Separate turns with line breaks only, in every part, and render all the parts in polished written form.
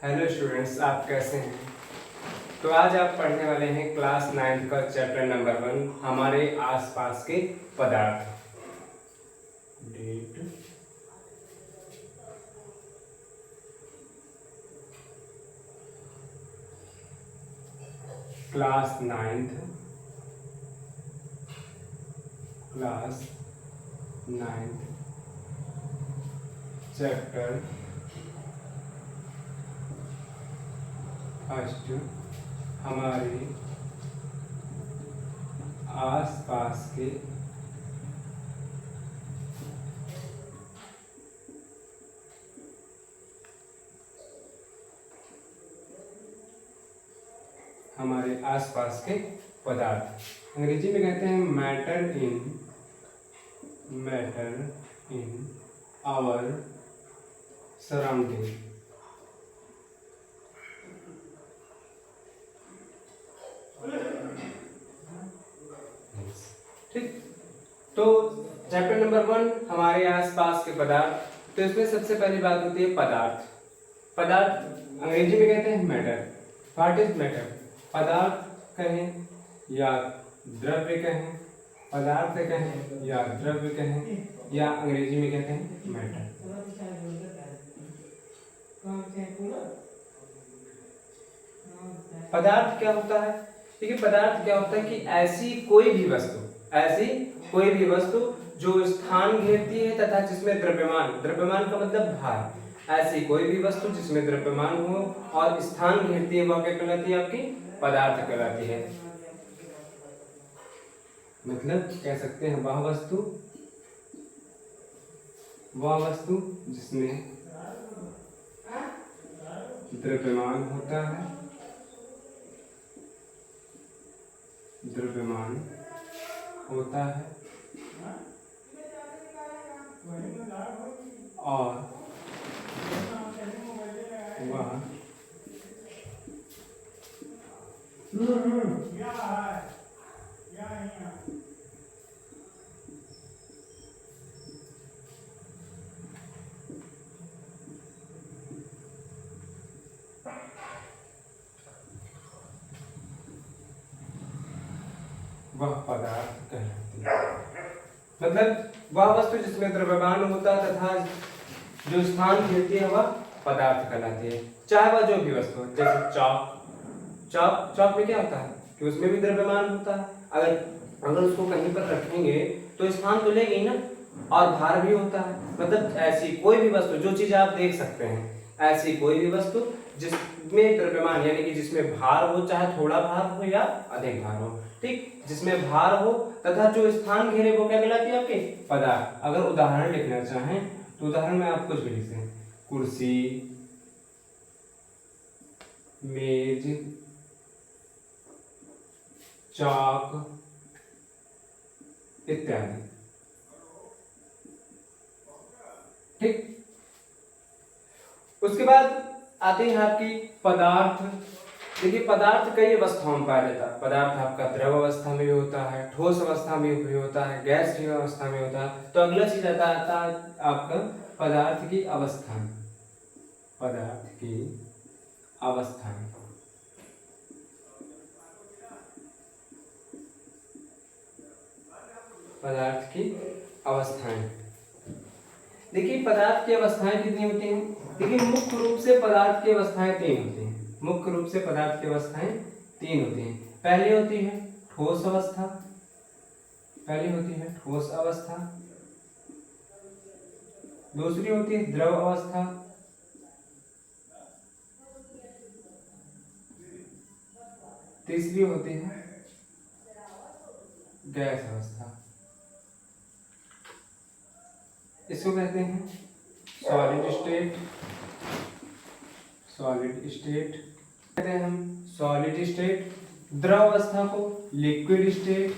Hello students, आप कैसे हैं। तो आज आप पढ़ने वाले हैं क्लास 9 का चैप्टर नंबर 1 हमारे आसपास के पदार्थ। Date class 9th chapter first हमारे आसपास के पदार्थ। अंग्रेजी में कहते हैं मैटर इन आवर सराउंडिंग। ठीक, तो चैप्टर नंबर 1 हमारे आसपास के पदार्थ। तो इसमें सबसे पहली बात होती है पदार्थ। पदार्थ अंग्रेजी में कहते हैं मैटर। What is matter? पदार्थ कहें या द्रव्य कहें, पदार्थ कहें या द्रव्य कहें, या अंग्रेजी में कहते हैं मैटर। पदार्थ क्या होता है? देखिए, पदार्थ क्या होता है कि ऐसी कोई भी वस्तु जो स्थान घेरती है तथा जिसमें द्रव्यमान का मतलब भार, ऐसी कोई भी वस्तु जिसमें द्रव्यमान हो और स्थान घेरती है वह क्या कहलाती है? आपकी पदार्थ कहलाती है। मतलब कह सकते हैं वह वस्तु जिसमें द्रव्यमान होता है, और वह पदार्थ कहलाती है। मतलब वह वस्तु जिसमें द्रव्यमान होता तथा जो स्थान घेरती है वह पदार्थ कहलाती है। चाहे वह जो भी वस्तु, जैसे चॉक में क्या होता है कि उसमें भी द्रव्यमान होता है। अगर उसको कहीं पर रखेंगे तो स्थान तो लेगी ना, और भार भी होता है। मतलब ऐसी कोई भी वस्तु, जो चीज आप देख सकते हैं, ऐसी कोई भी वस्तु जिसमें द्रव्यमान यानी कि जिसमें भार हो, चाहे थोड़ा भार हो या अधिक भार हो, ठीक, जिसमें भार हो तथा जो स्थान घेरे वो क्या कहलाती है? आपके पदार्थ। अगर उदाहरण लिखना चाहें तो उदाहरण में आप कुछ भी लिख सकते हैं, कुर्सी, मेज, चाक इत्यादि। ठीक, उसके बाद आते हैं आपकी पदार्थ। देखिए, पदार्थ कई अवस्थाओं में पाया जाता है। पदार्थ आपका द्रव अवस्था में भी होता है, ठोस अवस्था में भी होता है, गैसीय अवस्था में होता है। तो अगला चीज आता है आपका पदार्थ की अवस्थाएं। देखिए, पदार्थ की अवस्थाएं कितनी होती हैं? देखिए, मुख्य रूप से पदार्थ की अवस्थाएं 3 होती हैं। पहली होती है ठोस अवस्था, दूसरी होती है द्रव अवस्था, तीसरी होती है गैस अवस्था। इसको कहते हैं सॉलिड स्टेट, कहते हैं हम सॉलिड स्टेट। द्रव अवस्था को लिक्विड स्टेट,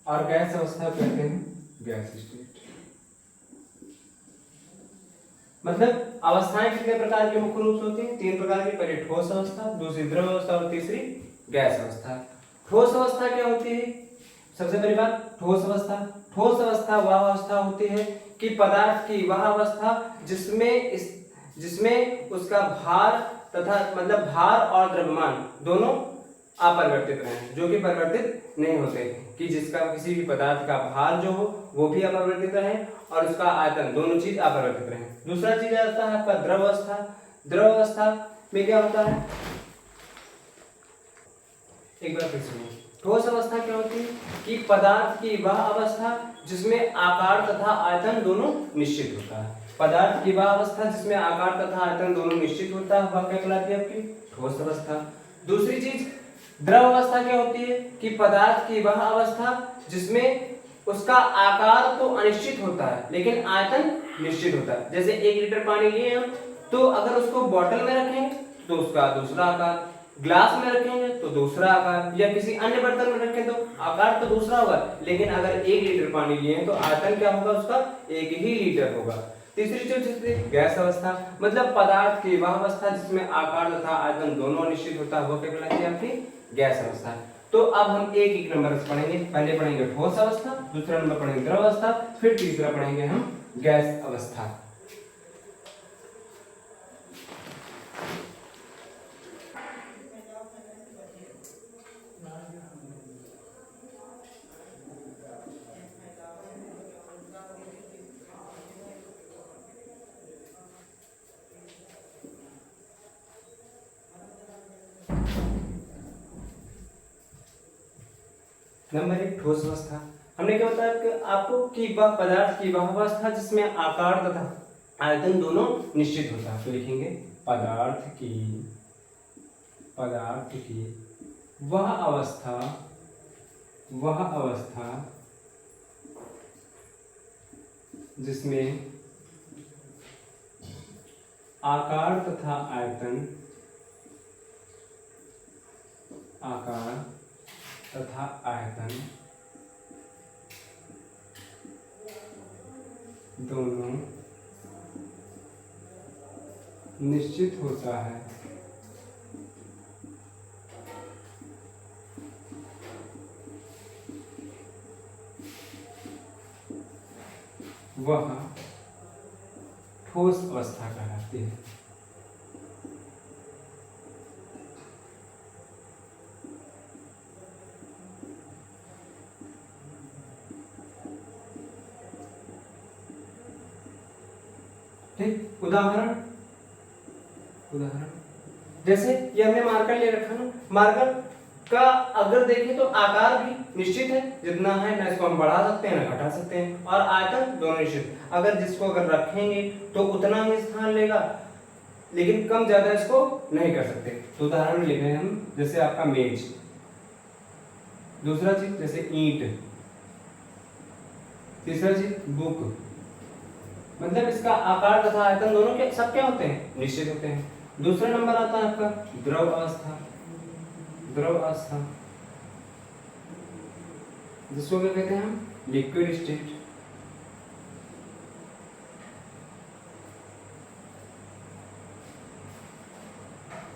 और गैस अवस्था को कहते हैं गैस स्टेट। मतलब अवस्थाएं कितने प्रकार की मुख्य रूप से होती हैं? 3 प्रकार की। पहले ठोस अवस्था, दूसरी द्रव अवस्था और तीसरी गैस अवस्था। ठोस अवस्था क्या होती है? सबसे पहली बात ठोस अवस्था। ठोस अवस्था वह अवस्था होती है कि पदार्थ की वह अवस्था जिसमें उसका भार तथा मतलब भार और द्रव्यमान दोनों अपरिवर्तित रहे, जो कि परिवर्तित नहीं होते, कि जिसका किसी भी पदार्थ का भार जो हो वो भी अपरिवर्तित रहे और उसका आयतन दोनों चीज अपरिवर्तित रहे। दूसरा चीज आता है आपका द्रव अवस्था। द्रव अवस्था में क्या होता है, एक बार फिर सुनिए। ठोस अवस्था क्या होती है कि पदार्थ की वह अवस्था जिसमें आकार तथा आयतन दोनों निश्चित होता है। पदार्थ की वह अवस्था जिसमें आकार तथा आयतन दोनों निश्चित होता है वह क्या कहलाती है आपकी ठोस अवस्था। दूसरी चीज द्रव अवस्था क्या होती है कि पदार्थ की वह अवस्था जिसमें उसका आकार तो अनिश्चित होता है लेकिन आयतन निश्चित होता है। जैसे 1 लीटर पानी लिए हम, तो अगर उसको बोतल में रखेंगे तो उसका दूसरा आकार, ग्लास में रखेंगे तो दूसरा आकार, या किसी अन्य बर्तन में रखें तो आकार तो दूसरा होगा, लेकिन अगर 1 लीटर पानी लिए हैं तो आयतन क्या होगा उसका 1 ही लीटर होगा। तीसरी चीज गैस अवस्था, मतलब पदार्थ की वह अवस्था जिसमें आकार तथा आयतन दोनों अनिश्चित होता है वो क्या कहलाती है आपकी गैस अवस्था। तो अब हम एक एक नंबर से पढ़ेंगे। पहले पढ़ेंगे ठोस अवस्था, दूसरा नंबर पढ़ेंगे द्रव अवस्था, फिर तीसरा पढ़ेंगे हम गैस अवस्था। नंबर 1 ठोस अवस्था। हमने क्या बताया कि आपको कि वह पदार्थ की वह अवस्था जिसमें आकार तथा आयतन दोनों निश्चित होता है। तो लिखेंगे पदार्थ की वह अवस्था जिसमें आकार तथा आयतन दोनों निश्चित होता है। वह ठोस अवस्था कहलाती है। ठीक, उदाहरण जैसे ये हमने मार्कर ले रखा ना, मार्कर का अगर देखें तो आकार भी निश्चित है, जितना है ना इसको हम बढ़ा सकते हैं ना घटा सकते हैं, और आयतन दोनों निश्चित। अगर जिसको अगर रखेंगे तो उतना ही स्थान लेगा, लेकिन कम ज्यादा इसको नहीं कर सकते। तो उदाहरण ले रहे हैं हम, जैसे आपका मेज। दूसरा चीज जैसे ईंट। तीसरा चीज बुक। मतलब इसका आकार तथा आयतन दोनों के सब क्या होते हैं निश्चित होते हैं। दूसरा नंबर आता है आपका द्रव अवस्था। द्रव अवस्था जिसको क्या कहते हैं हम लिक्विड स्टेट।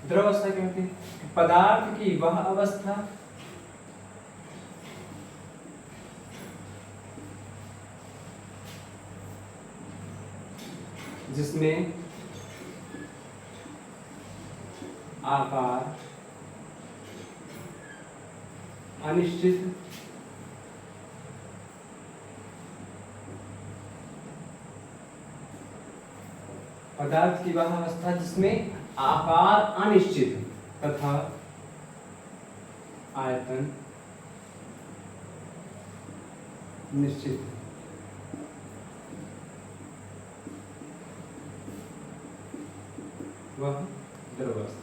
द्रव अवस्था क्या होती है, पदार्थ की वह अवस्था जिसमें आकार अनिश्चित पदार्थ की वह अवस्था जिसमें आकार अनिश्चित तथा आयतन निश्चित। वह द्रव अवस्था।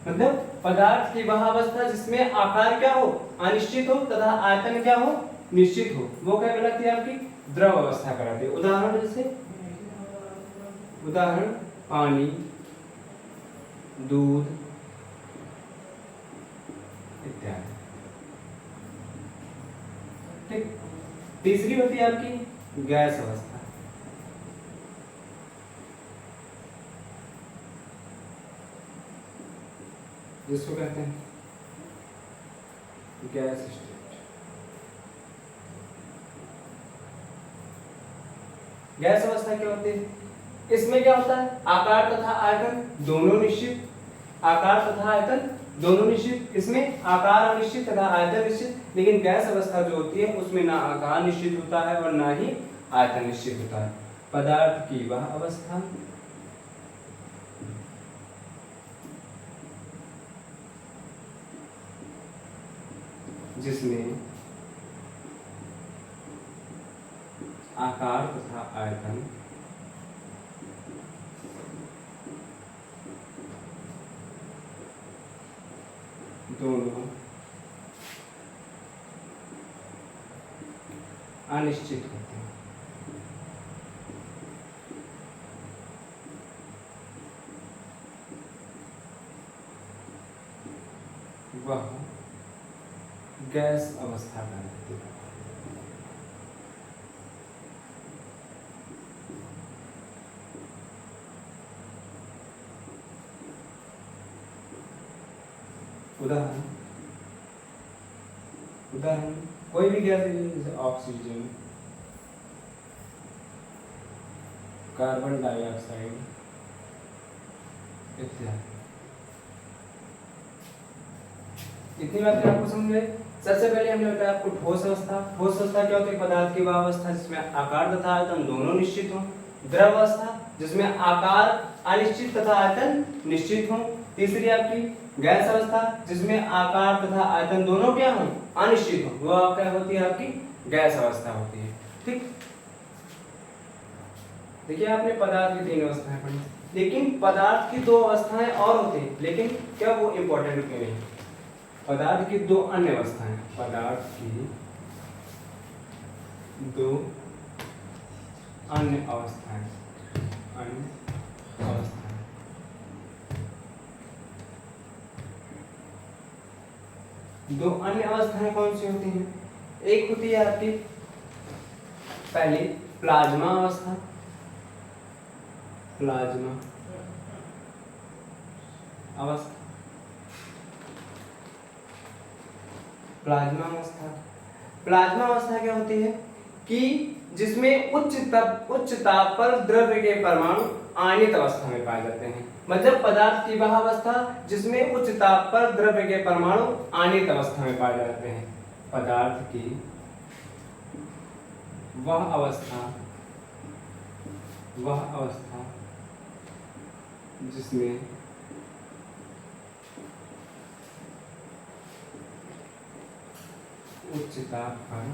मतलब पदार्थ की वह अवस्था जिसमें आकार क्या हो अनिश्चित हो तथा आयतन क्या हो निश्चित हो, वो क्या कहलाती है आपकी द्रव अवस्था कहलाती है। उदाहरण जैसे उदाहरण पानी, दूध इत्यादि। ठीक, तीसरी होती है आपकी गैस अवस्था। जिसको कहते हैं गैस स्टेट। गैस अवस्था क्या होती है? इसमें क्या होता है? आकार तथा आयतन दोनों निश्चित, आकार तथा आयतन दोनों निश्चित। इसमें आकार अनिश्चित तथा आयतन निश्चित। लेकिन गैस अवस्था जो होती है उसमें ना आकार निश्चित होता है और ना ही आयतन निश्चित होता है। पदार्थ की वह अवस्था जिसमें आकार तथा आयतन दोनों अनिश्चित होते हैं। वह गैस अवस्था कहलाती है। उदाहरण उदाहरण कोई भी गैस जैसे ऑक्सीजन, कार्बन डाइऑक्साइड इत्यादि। इतनी बातें आपको समझ गए। सबसे पहले हमने बताया आपको ठोस अवस्था। ठोस अवस्था क्या होती है? पदार्थ की वह अवस्था जिसमें आकार तथा आयतन दोनों निश्चित हों। द्रव अवस्था जिसमें आकार अनिश्चित तथा आयतन निश्चित हों। तीसरी आपकी गैस अवस्था जिसमें आकार तथा आयतन दोनों क्या हों? अनिश्चित हों। वह क्या होती है? आपकी गैस अवस्था होती है। ठीक। देखिए आपने पदार्थ की 3 अवस्थाएं पढ़ी, लेकिन पदार्थ की 2 अवस्थाएं और होती हैं, लेकिन क्या वो इंपॉर्टेंट क्यों नहीं? पदार्थ की 2 अन्य अवस्थाएं, पदार्थ की 2 अन्य अवस्थाएं, अन्य अवस्थाएं। दो अन्य अवस्थाएं कौन सी होती हैं? एक होती है आपकी पहली प्लाज्मा अवस्था। प्लाज्मा अवस्था, प्लाज्मा अवस्था। प्लाज्मा अवस्था क्या होती है? कि जिसमें उच्च ताप पर द्रव्य के परमाणु आयनित अवस्था में पाए जाते हैं। मतलब पदार्थ की वह अवस्था जिसमें उच्च ताप पर द्रव्य के परमाणु आयनित अवस्था में पाए जाते हैं। पदार्थ की वह अवस्था जिसमें उच्च ताप पर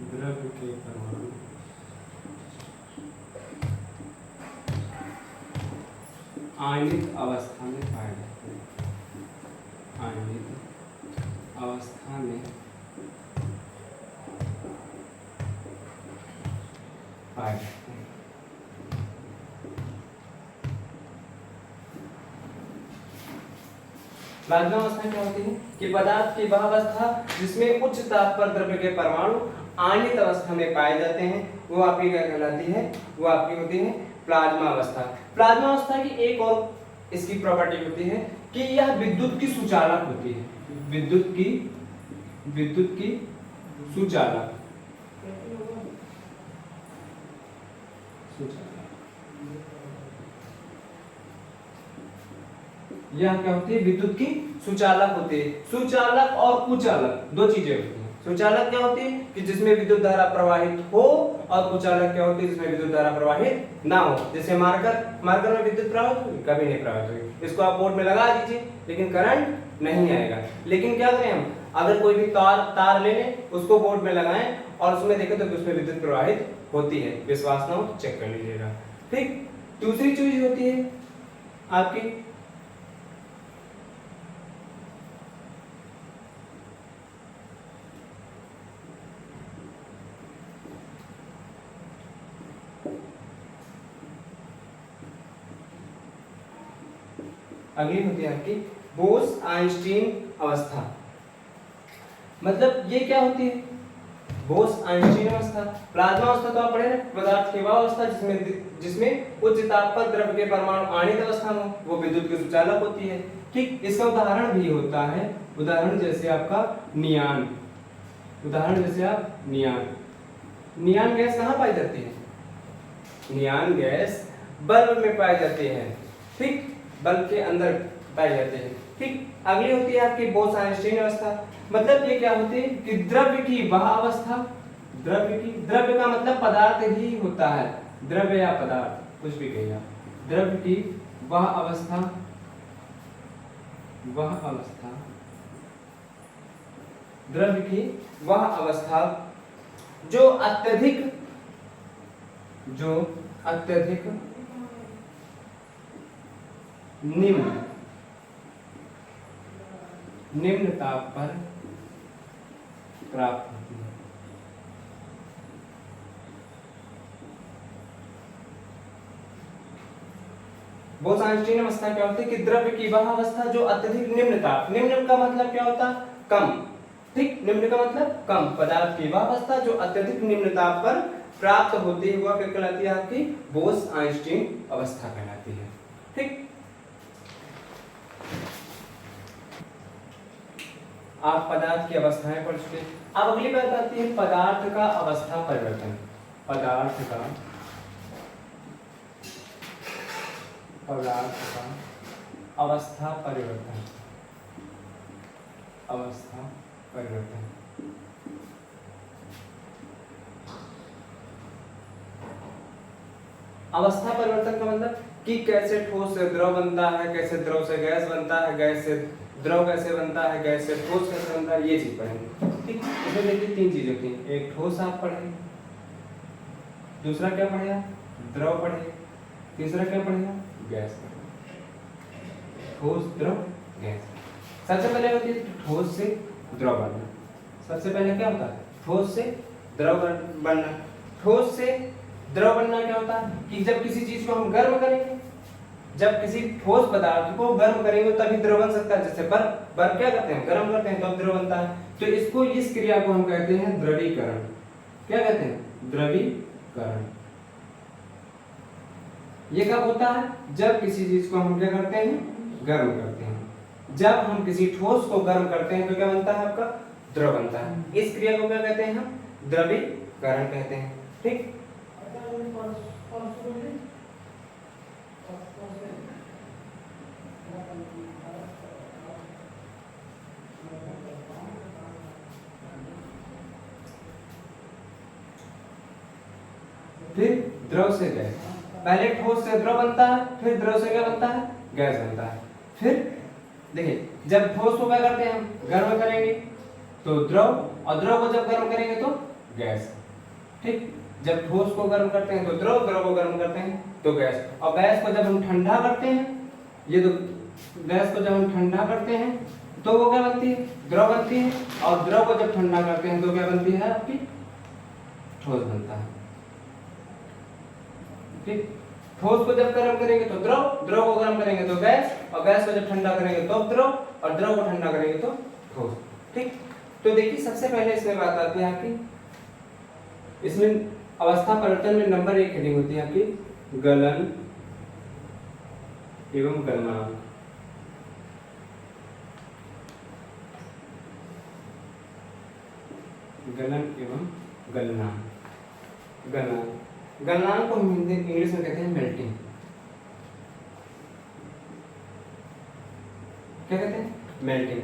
द्रव्य के परमाणु आयनित अवस्था में पाए जाते हैं। आयनित अवस्था में पाए जाते हैं। प्लाज्मा अवस्था क्या होती है? कि पदार्थ की वह अवस्था जिसमें उच्च ताप पर द्रव्य के परमाणु आयनित अवस्था में पाए जाते हैं, वो आपकी क्या कहलाती है? वो आपकी होती है प्लाज्मा अवस्था। प्लाज्मा अवस्था की एक और इसकी प्रॉपर्टी होती है कि यह विद्युत की सुचालक होती है। विद्युत की सुचालक। यह क्या होती है? विद्युत की सुचालक होती है। सुचालक और कुचालक 2 चीजें होती हैं। सुचालक क्या होती है? कि जिसमें विद्युत धारा प्रवाहित हो, और कुचालक क्या होती है? जिसमें विद्युत धारा प्रवाहित ना हो। जैसे मार्कर में विद्युत प्रवाहित होगी? कभी नहीं प्रवाहित होगी। इसको आप बोर्ड में लगा दीजिए, लेकिन करंट नहीं आएगा। लेकिन क्या करें हम? अगर कोई भी तार ले लें, उसको बोर्ड में लगाएं और उसमें देखें तो उसमें विद्युत प्रवाहित होती है। विश्वास ना हो चेक कर लीजिएगा। ठीक। दूसरी चीज होती है आपकी अगली होती है आपकी बोस-आइंस्टीन अवस्था। मतलब ये क्या होती है? बोस-आइंस्टीन अवस्था, प्लाज्मा अवस्था तो आप पढ़े ना, पदार्थ की वह अवस्था जिसमें उच्च ताप पर द्रव के परमाणु आणित अवस्था में वो विद्युत के सुचालक होती है। ठीक, इसका उदाहरण भी होता है, उदाहरण जैसे आपका नियान, उदाहरण जैसे आप नियान। नियान गैस कहाँ पाई जाती है? नियान गैस बल्ब में पाई जाती है। ठीक, बल्ब के अंदर पाई जाती है। ठीक, अगली होती है आपकी बोस-आइंस्टीन अवस्था। मतलब ये क्या होती है कि द्रव्य की वह अवस्था, द्रव्य का मतलब पदार्थ ही होता है, द्रव्य या पदार्थ कुछ भी कहिए, द्रव्य की वह अवस्था, द्रव्य की वह अवस्था जो अत्यधिक निम्न ताप पर प्राप्त होती है। बोस-आइंस्टीन अवस्था क्या होती है कि द्रव्य की वह अवस्था जो अत्यधिक निम्न ताप, निम्न का मतलब क्या होता है? कम। ठीक, निम्न का मतलब कम, पदार्थ की वह अवस्था जो अत्यधिक निम्न ताप पर प्राप्त होती है वह क्या कहलाती है? आपकी बोस-आइंस्टीन अवस्था कहलाती है। ठीक, आप पदार्थ की अवस्थाएं पढ़ चुके। अब अगली बात आती है पदार्थ का अवस्था परिवर्तन। पदार्थ का अवस्था परिवर्तन, अवस्था परिवर्तन। अवस्था परिवर्तन का मतलब कि कैसे ठोस से द्रव बनता है, कैसे द्रव से गैस बनता है, गैस से द्रव कैसे बनता है, गैस से ठोस कैसे बनता है, ये चीज पढ़ेंगे। ठीक, इसमें देखिए तीन चीजें होती हैं, एक ठोस आप पढ़े, दूसरा क्या पढ़ेगा? द्रव पढ़े, तीसरा क्या पढ़ेगा? गैस पढ़े। ठोस, द्रव, गैस। सबसे पहले होती है ठोस से द्रव बनना। सबसे पहले क्या होता है? ठोस से द्रव बनना। ठोस से द्रव बनना क्या होता है कि जब किसी चीज को हम गर्म करेंगे, जब किसी ठोस पदार्थ को गर्म करेंगे तभी द्रव बन सकता है। जैसे बर्फ क्या करते हैं? गर्म करते हैं तो द्रव बनता है। तो इसको, इस क्रिया को हम कहते हैं द्रवीकरण। क्या कहते हैं? द्रवीकरण। ये कब होता है? जब किसी चीज को हम क्या करते हैं? गर्म करते हैं। जब हम किसी ठोस को गर्म करते हैं तो क्या बनता है? आपका द्रव बनता है। इस क्रिया को क्या कहते हैं? हम द्रवीकरण कहते हैं। ठीक, फिर द्रव से गैस। पहले ठोस से द्रव बनता है, फिर द्रव से क्या बनता है? गैस बनता है। फिर देखिए, जब ठोस को क्या करते हैं? हम गर्म करेंगे तो द्रव, और द्रव को जब गर्म करेंगे तो गैस। ठीक, जब ठोस को गर्म करते हैं तो द्रव, द्रव को गर्म करते हैं तो गैस, और गैस को जब हम ठंडा करते हैं, ये तो गैस को जब हम ठंडा करते हैं तो वो क्या बनती है? द्रव बनती है, और द्रव को जब ठंडा करते हैं तो क्या बनती है? आपकी ठोस बनता है। ठीक, ठोस को जब गर्म करेंगे तो द्रव, द्रव को गर्म करेंगे तो गैस, और गैस को जब ठंडा करेंगे तो द्रव, और द्रव को ठंडा करेंगे तो ठोस। ठीक, तो देखिए सबसे पहले इसमें बात आती है आपकी, इसमें अवस्था परिवर्तन में नंबर 1 हेडिंग होती है आपकी गलन एवं गलनांक। गलन एवं गलनांक। गलनांक को हम इंग्लिश में कहते हैं मेल्टिंग। क्या कहते हैं? मेल्टिंग।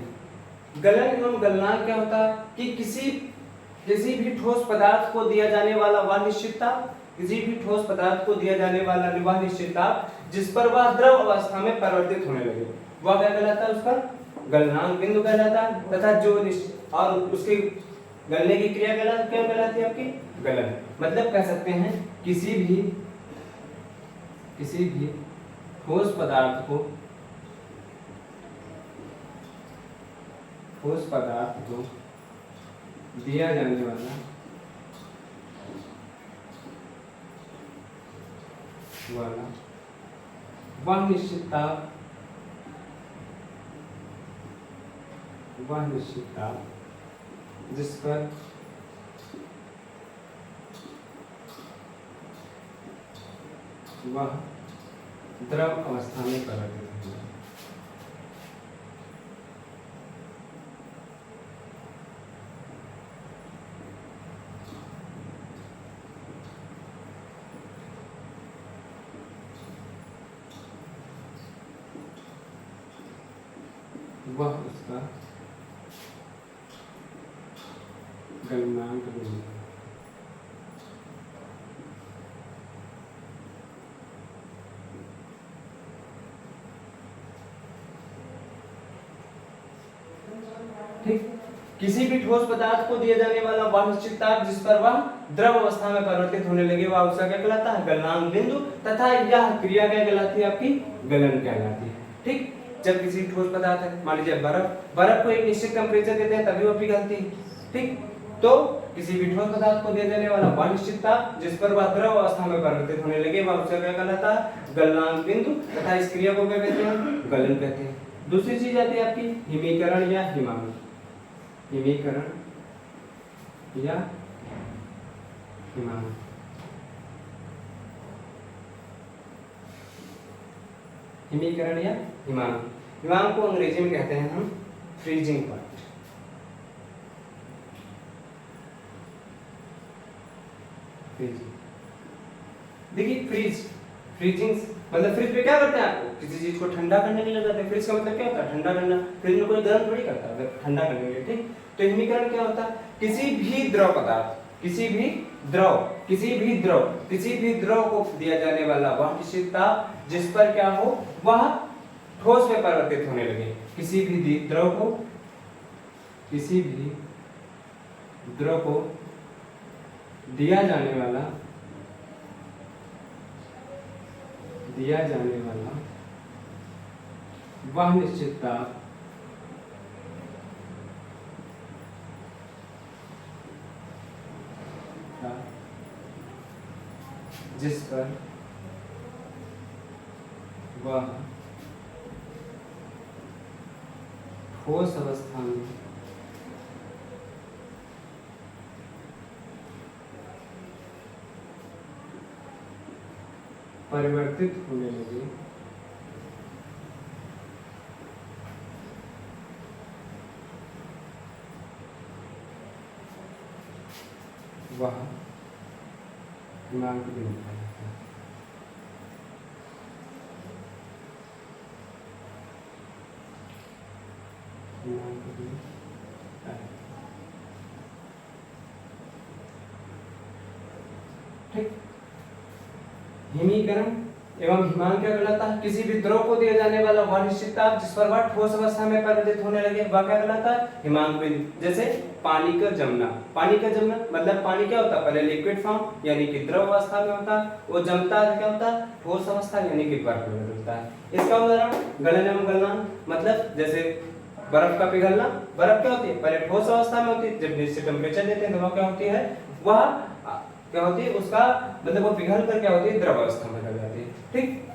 गलन एवं गलनांक क्या होता है कि किसी भी ठोस पदार्थ को दिया जाने वाला वह निश्चित ताप, किसी भी ठोस पदार्थ को दिया जाने वाला वह निश्चित ताप जिस पर वह द्रव अवस्था में परिवर्तित होने लगे, वह क्या कहलाता है? उसका गलनांक बिंदु कहलाता है। तथा जो और उसकी गलने की क्रिया क्या कहलाती है? आपकी गलन। मतलब कह सकते हैं किसी भी ठोस पदार्थ को दिया जाने वाला वह निश्चित ताप वह निश्चित ताप जिस पर वह द्रव अवस्था में परिवर्तित होगा। वह उसका गलनांक बिंदु है। ठीक, किसी भी ठोस पदार्थ को दिया जाने वाला वह निश्चित ताप जिस पर वह द्रव अवस्था में परिवर्तित होने लगे वह उसका क्या कहलाता है? गलनांक बिंदु। तथा यह क्रिया क्या कहलाती है? आपकी गलन कहलाती है। ठीक, जब किसी ठोस पदार्थ है, मान लीजिए बर्फ को एक निश्चित टेम्परेचर देते हैं तभी वो पिघलती है। ठीक, तो किसी भी ठोस पदार्थ को दिया जाने वाला वह निश्चित ताप जिस पर वह द्रव अवस्था में परिवर्तित होने लगे वह उसका क्या कहलाता है? गलनांक बिंदु। तथा इस क्रिया को क्या कहते हैं? गलन कहते हैं। दूसरी चीज आती है आपकी हिमीकरण या हिमांक। हिमीकरण या हिमांक। हिमीकरण या हिमांक। हिमांक को अंग्रेजी में कहते हैं हम फ्रीजिंग पॉइंट। देखिए फ्रीजिंग मतलब फ्रिज में क्या करते हैं? आपको किसी चीज को ठंडा करने के लिए लगाते हैं। फ्रिज का मतलब क्या होता है? ठंडा करना। फ्रिज में कोई गर्म थोड़ी करता है, ठंडा करने के लिए। ठीक, तो हिमीकरण क्या होता है? किसी भी द्रव पदार्थ, किसी भी द्रव को दिया जाने वाला वह निश्चित ताप जिस पर क्या हो वह ठोस में परिवर्तित होने लगे। किसी भी द्रव को दिया जाने वाला वह निश्चित ताप जिस पर वह ठोस अवस्था में परिवर्तित होने लगे वह हिमांक बिंदु कहलाता है। हिमांक बिंदु ठीक। हिमीकरण एवं हिमांक क्या कहलाता है? किसी भी द्रव को दिया जाने वाला वह निश्चित ताप जिस पर वह ठोस अवस्था में परिवर्तित होने लगे वह क्या कहलाता है? हिमांक बिंदु। जैसे पानी का जमना मतलब पानी क्या होता है? पहले लिक्विड फॉर्म यानी कि द्रव अवस्था में होता है, वो जमता है क्या होता है? ठोस अवस्था यानी कि बर्फ में बदलता है। इसका उदाहरण गलन एवं गलनांक, मतलब जैसे बर्फ का पिघलना। बर्फ क्या होती है? पहले ठोस अवस्था में होती है, जब निश्चित टेम्परेचर देते हैं तो वह क्या होती है? वह क्या होती है? उसका मतलब वो पिघल कर क्या होती है? द्रव अवस्था में बदल जाती है। ठीक,